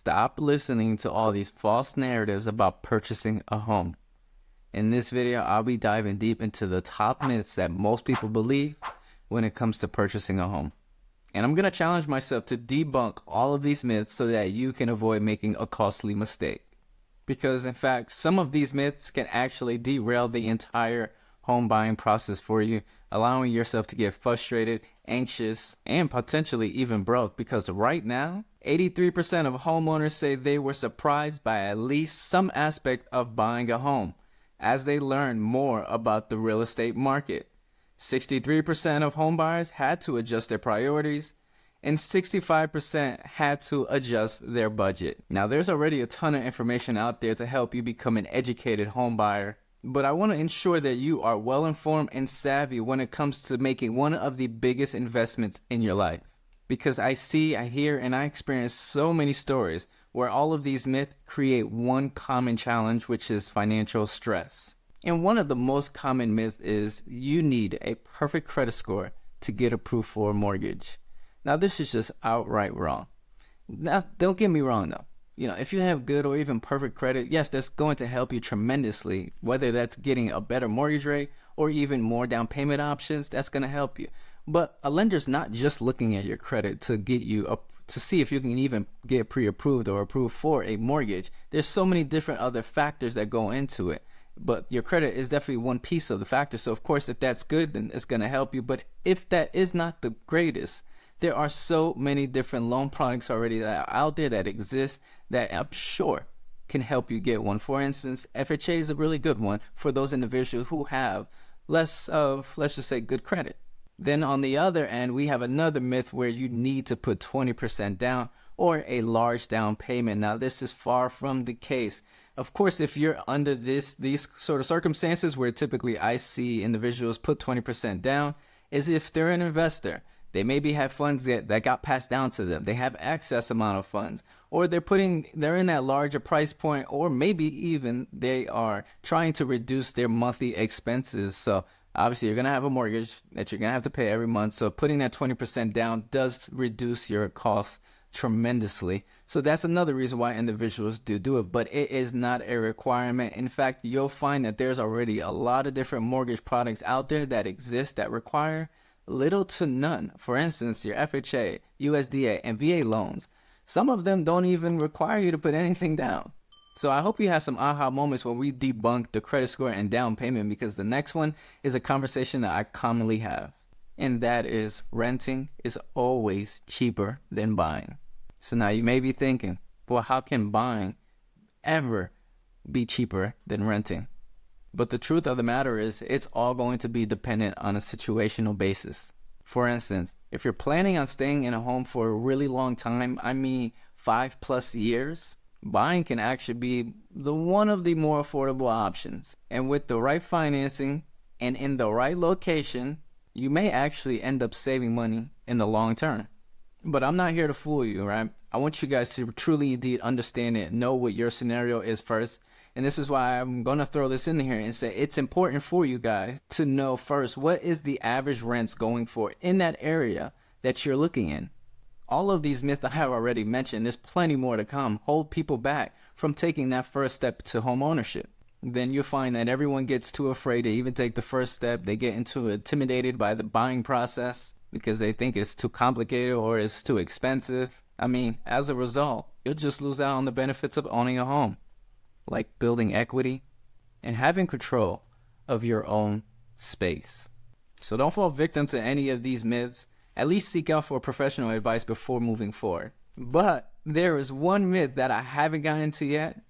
stop listening to all these false narratives about purchasing a home. In this video, I'll be diving deep into the top myths that most people believe when it comes to purchasing a home. And I'm going to challenge myself to debunk all of these myths so that you can avoid making a costly mistake. Because in fact, some of these myths can actually derail the entire home buying process for you, allowing yourself to get frustrated, anxious, and potentially even broke. Because right now, 83% of homeowners say they were surprised by at least some aspect of buying a home as they learn more about the real estate market. 63% of homebuyers had to adjust their priorities, and 65% had to adjust their budget. Now, there's already a ton of information out there to help you become an educated homebuyer, but I want to ensure that you are well informed and savvy when it comes to making one of the biggest investments in your life. Because I see, I hear, and I experience so many stories where all of these myths create one common challenge, which is financial stress. And one of the most common myths is you need a perfect credit score to get approved for a mortgage. Now, this is just outright wrong. Now, don't get me wrong though. If you have good or even perfect credit, yes, that's going to help you tremendously. Whether that's getting a better mortgage rate or even more down payment options, that's going to help you. But a lender's not just looking at your credit to get you up to see if you can even get pre-approved or approved for a mortgage. There's so many different other factors that go into it. But your credit is definitely one piece of the factor. So of course, if that's good, then it's going to help you. But if that is not the greatest, there are so many different loan products already that are out there that exist that I'm sure can help you get one. For instance, FHA is a really good one for those individuals who have less of, let's just say, good credit. Then on the other end, we have another myth where you need to put 20% down or a large down payment. Now, this is far from the case. Of course, if you're under these sort of circumstances where typically I see individuals put 20% down, is if they're an investor. They maybe have funds that got passed down to them. They have excess amount of funds, or they're in that larger price point, or maybe even they are trying to reduce their monthly expenses. So obviously you're going to have a mortgage that you're going to have to pay every month. So putting that 20% down does reduce your costs tremendously. So that's another reason why individuals do it, but it is not a requirement. In fact, you'll find that there's already a lot of different mortgage products out there that exist that require little to none. For instance, your FHA, USDA, and VA loans. Some of them don't even require you to put anything down. So I hope you have some aha moments when we debunk the credit score and down payment, because the next one is a conversation that I commonly have. And that is renting is always cheaper than buying. So now you may be thinking, well, how can buying ever be cheaper than renting? But the truth of the matter is, it's all going to be dependent on a situational basis. For instance, if you're planning on staying in a home for a really long time, I mean 5+ years, buying can actually be one of the more affordable options. And with the right financing and in the right location, you may actually end up saving money in the long term. But I'm not here to fool you, right? I want you guys to truly indeed understand it, know what your scenario is first. And this is why I'm going to throw this in here and say it's important for you guys to know first, what is the average rents going for in that area that you're looking in? All of these myths I have already mentioned, there's plenty more to come, hold people back from taking that first step to home ownership. Then you'll find that everyone gets too afraid to even take the first step. They get intimidated by the buying process because they think it's too complicated or it's too expensive. I mean, as a result, you'll just lose out on the benefits of owning a home, like building equity and having control of your own space. So don't fall victim to any of these myths. At least seek out for professional advice before moving forward. But there is one myth that I haven't gotten into yet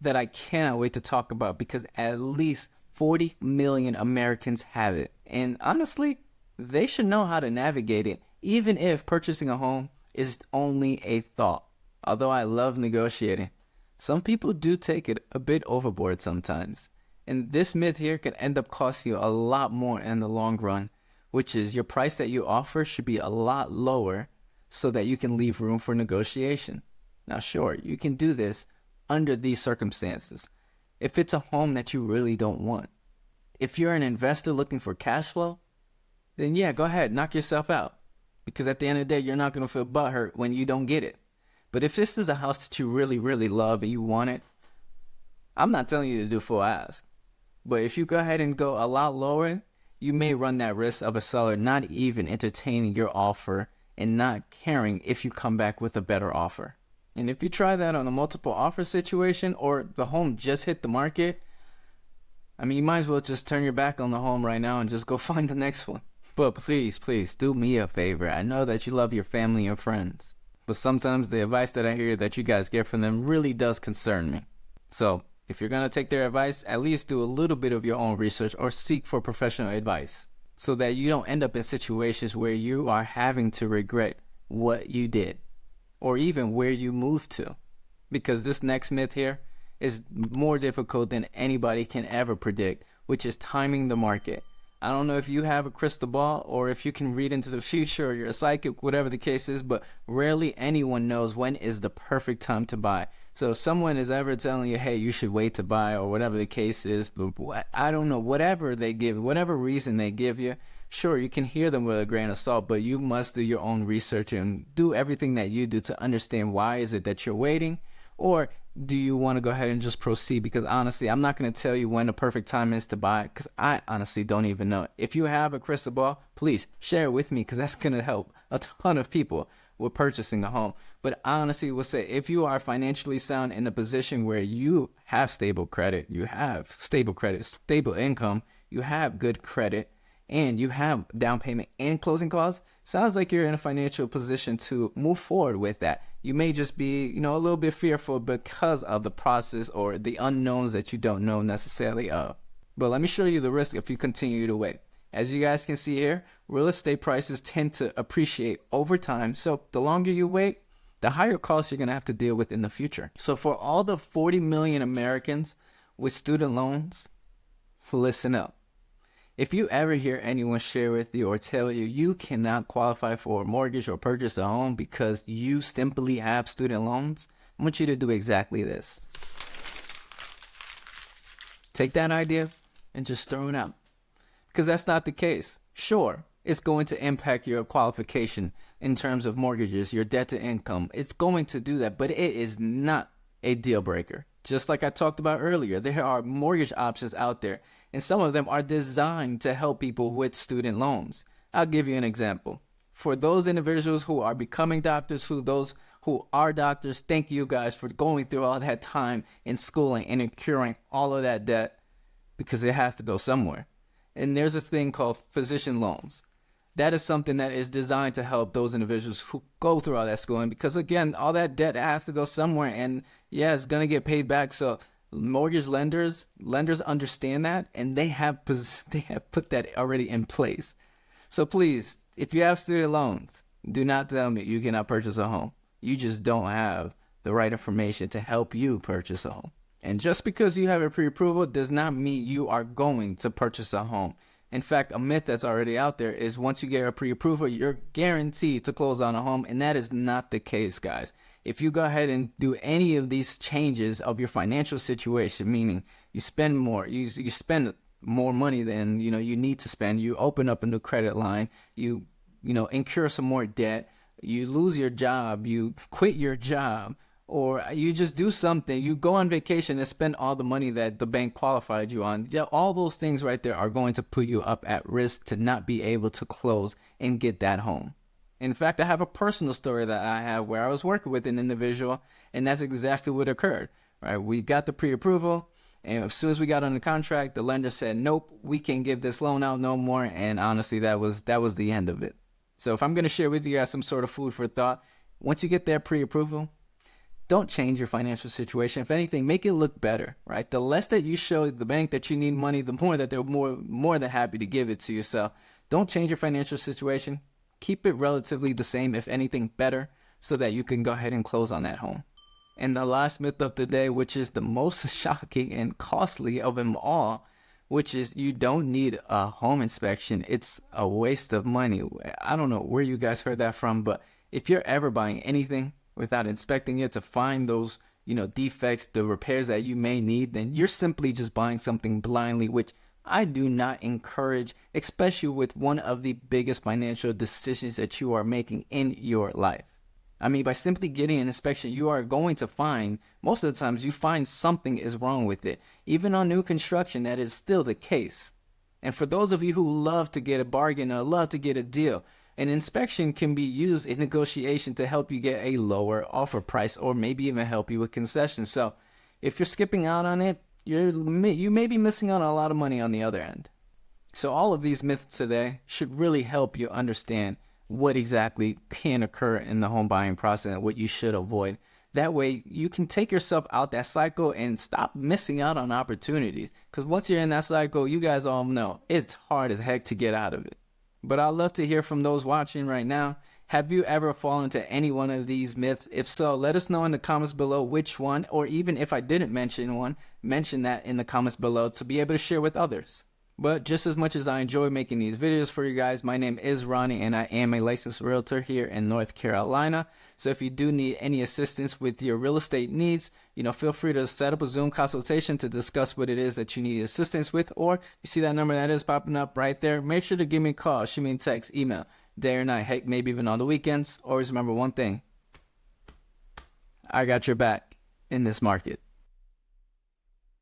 that I cannot wait to talk about, because at least 40 million Americans have it. And honestly, they should know how to navigate it, even if purchasing a home is only a thought. Although I love negotiating, some people do take it a bit overboard sometimes. And this myth here can end up costing you a lot more in the long run, which is your price that you offer should be a lot lower so that you can leave room for negotiation. Now, sure, you can do this under these circumstances. If it's a home that you really don't want. If you're an investor looking for cash flow, then yeah, go ahead, knock yourself out. Because at the end of the day, you're not going to feel butthurt when you don't get it. But if this is a house that you really, really love and you want it, I'm not telling you to do full ask. But if you go ahead and go a lot lower, you may run that risk of a seller not even entertaining your offer and not caring if you come back with a better offer. And if you try that on a multiple offer situation or the home just hit the market, I mean, you might as well just turn your back on the home right now and just go find the next one. But please, please do me a favor. I know that you love your family and friends, but sometimes the advice that I hear that you guys get from them really does concern me. So if you're going to take their advice, at least do a little bit of your own research or seek for professional advice so that you don't end up in situations where you are having to regret what you did or even where you moved to. Because this next myth here is more difficult than anybody can ever predict, which is timing the market. I don't know if you have a crystal ball or if you can read into the future or you're a psychic, whatever the case is, but rarely anyone knows when is the perfect time to buy. So if someone is ever telling you, hey, you should wait to buy or whatever the case is, but I don't know, whatever they give, whatever reason they give you, sure, you can hear them with a grain of salt, but you must do your own research and do everything that you do to understand why is it that you're waiting, or do you want to go ahead and just proceed? Because honestly, I'm not going to tell you when the perfect time is to buy because I honestly don't even know. If you have a crystal ball, please share it with me because that's going to help a ton of people with purchasing a home. But I honestly will say if you are financially sound in a position where you have stable credit, stable income, you have good credit, and you have down payment and closing costs, sounds like you're in a financial position to move forward with that. You may just be, a little bit fearful because of the process or the unknowns that you don't know necessarily of. But let me show you the risk if you continue to wait. As you guys can see here, real estate prices tend to appreciate over time. So the longer you wait, the higher costs you're going to have to deal with in the future. So for all the 40 million Americans with student loans, listen up. If you ever hear anyone share with you or tell you you cannot qualify for a mortgage or purchase a home because you simply have student loans, I want you to do exactly this. Take that idea and just throw it out. Because that's not the case. Sure, it's going to impact your qualification in terms of mortgages, your debt to income. It's going to do that, but it is not a deal breaker. Just like I talked about earlier, there are mortgage options out there, and some of them are designed to help people with student loans. I'll give you an example. For those individuals who are becoming doctors, those who are doctors, thank you guys for going through all that time in schooling and incurring all of that debt because it has to go somewhere. And there's a thing called physician loans. That is something that is designed to help those individuals who go through all that schooling because, again, all that debt has to go somewhere, and yeah, it's going to get paid back. So mortgage lenders understand that, and they have put that already in place. So please, if you have student loans, do not tell me you cannot purchase a home. You just don't have the right information to help you purchase a home. And just because you have a pre-approval does not mean you are going to purchase a home. In fact, a myth that's already out there is once you get a pre-approval, you're guaranteed to close on a home, and that is not the case, guys. If you go ahead and do any of these changes of your financial situation, meaning you spend more, you spend more money than you need to spend, you open up a new credit line, you incur some more debt, you lose your job, you quit your job, or you just do something, you go on vacation and spend all the money that the bank qualified you on. Yeah, all those things right there are going to put you up at risk to not be able to close and get that home. In fact, I have a personal story that I have where I was working with an individual, and that's exactly what occurred. Right? We got the pre-approval, and as soon as we got on the contract, the lender said, nope, we can't give this loan out no more, and honestly, that was the end of it. So if I'm going to share with you guys some sort of food for thought, once you get that pre-approval, don't change your financial situation. If anything, make it look better, right? The less that you show the bank that you need money, the more that they're more than happy to give it to you. So don't change your financial situation. Keep it relatively the same, if anything better, so that you can go ahead and close on that home. And the last myth of the day, which is the most shocking and costly of them all, which is you don't need a home inspection. It's a waste of money. I don't know where you guys heard that from, but if you're ever buying anything without inspecting it to find those, defects, the repairs that you may need, then you're simply just buying something blindly, which I do not encourage, especially with one of the biggest financial decisions that you are making in your life. I mean, by simply getting an inspection, you are going to find, most of the times, you find something is wrong with it. Even on new construction, that is still the case. And for those of you who love to get a bargain or love to get a deal, an inspection can be used in negotiation to help you get a lower offer price or maybe even help you with concessions. So if you're skipping out on it, you may be missing out on a lot of money on the other end. So all of these myths today should really help you understand what exactly can occur in the home buying process and what you should avoid. That way you can take yourself out that cycle and stop missing out on opportunities. Because once you're in that cycle, you guys all know it's hard as heck to get out of it. But I'd love to hear from those watching right now. Have you ever fallen into any one of these myths? If so, let us know in the comments below which one, or even if I didn't mention one, mention that in the comments below to be able to share with others. But just as much as I enjoy making these videos for you guys, my name is Ronnie and I am a licensed realtor here in North Carolina. So if you do need any assistance with your real estate needs, feel free to set up a Zoom consultation to discuss what it is that you need assistance with, or you see that number that is popping up right there. Make sure to give me a call, shoot me a text, email, day or night, heck, maybe even on the weekends. Always remember one thing: I got your back in this market.